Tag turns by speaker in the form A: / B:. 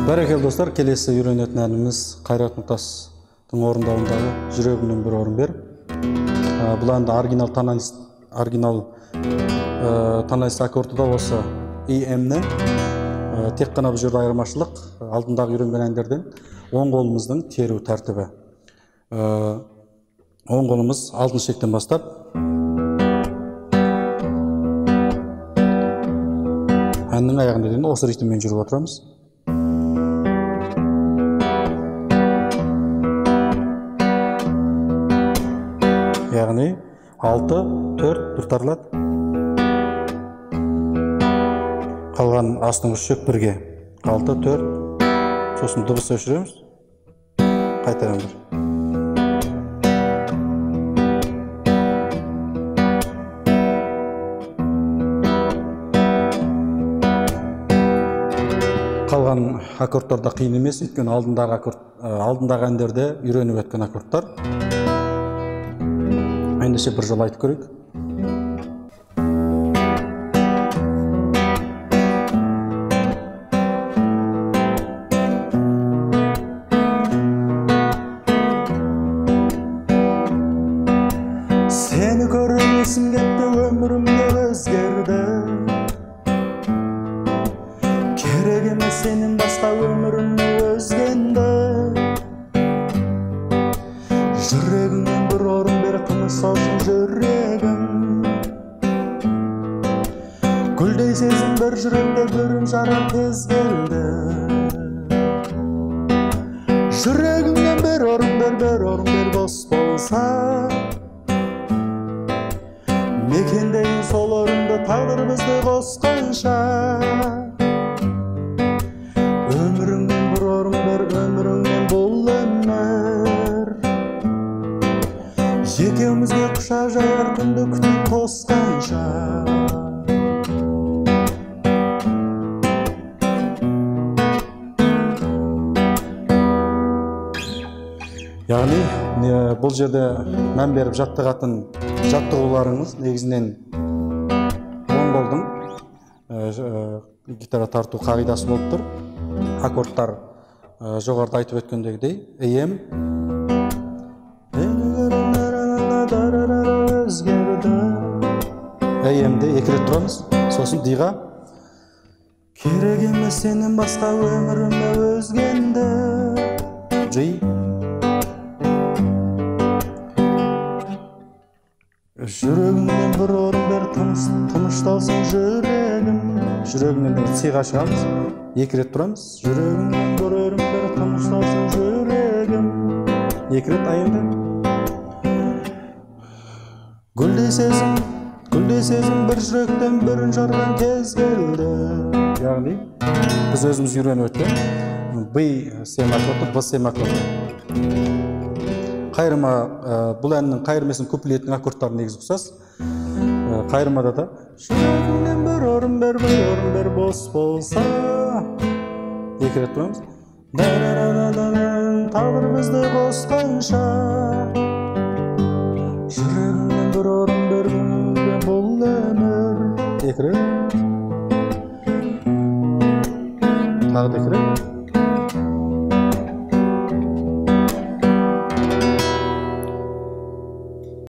A: Бәрекелді достар, келесі үйренетін әніміз Қайрат Нұртастың орындауындағы жүрегімнен бір орын бер. Бұл әнді оригинал тональность аккорды да осы EM-нен. Тек қана бұл жерде айырмашылық алдындағы үйренген әндерден оң қолымыздың теру тәртібі. Оң қолымыз алтын шектен бастап әннің аяғында дейін осы ритммен жүріп отырамыз. Яғни 6-4 дұртарлады. Қалған астыңғы шөк бірге. 6-4. Сосын дыбыс өшіреміз. Қайтарамыз. Қалған аккордтарда қиын емес, өйткені алдындағы әндерде үйреніп өткен аккордтар. Ендеше бір жол айтып көрейік. Seni көріп есім кетті, өмірімде өзгерді. Керек емес сенен басқа өмірімде өзгенді. Жүрегіңнен бір орын бер, тыныш алсын жүрегім. Гүлдей сезім бір жүректе бүрін жарар тез келді. Жүрегіңнен бір орын бер бос болса. Мекендейін сол орынды, тағдыр бізді қосқанша. Өміріңнен бір орын бер, өміріңнен бұл өмір. Екеумізге құшақ жаяр күнді күтіп тосқанша. Яғни, бұл жерде мән беріп жаттығатын жаттығуларыңыз негізінен оң қолдың гитара тарту қағидасы болып тұр. Аккордтар жоғарыда айтып өткендегідей EM, EM-де 2 рет тұрамыз, сосын D-ға. Керек емес сенен басқа өмірімде өзгенді. G. Жүрегіңнен бір орын бер, тынышталсын жүрегім. Жүрегіңнен С-ға шығамыз, 2 рет тұрамыз. Жүрегіңнен бір орын бер, тынышталсын жүрегім. 2 рет айында. Гүлдей сезім бір жүректен бірін жарған кез келді. Яғни, біз өзіміз үйреніп өткен B-сем аккорды, B-сем аккорды. Қайырма, бұл әннің қайырмесін куплеттің аккордтары негізі ұқсас. Қайырмада да жүрегіңнен бір орын бер бос болса. 2 рет тұрамыз. Тағдыр бізді қосқанша. Жүрегіңнен бір орын бер бұл өмір. 2 рет. Тағы да 2 рет.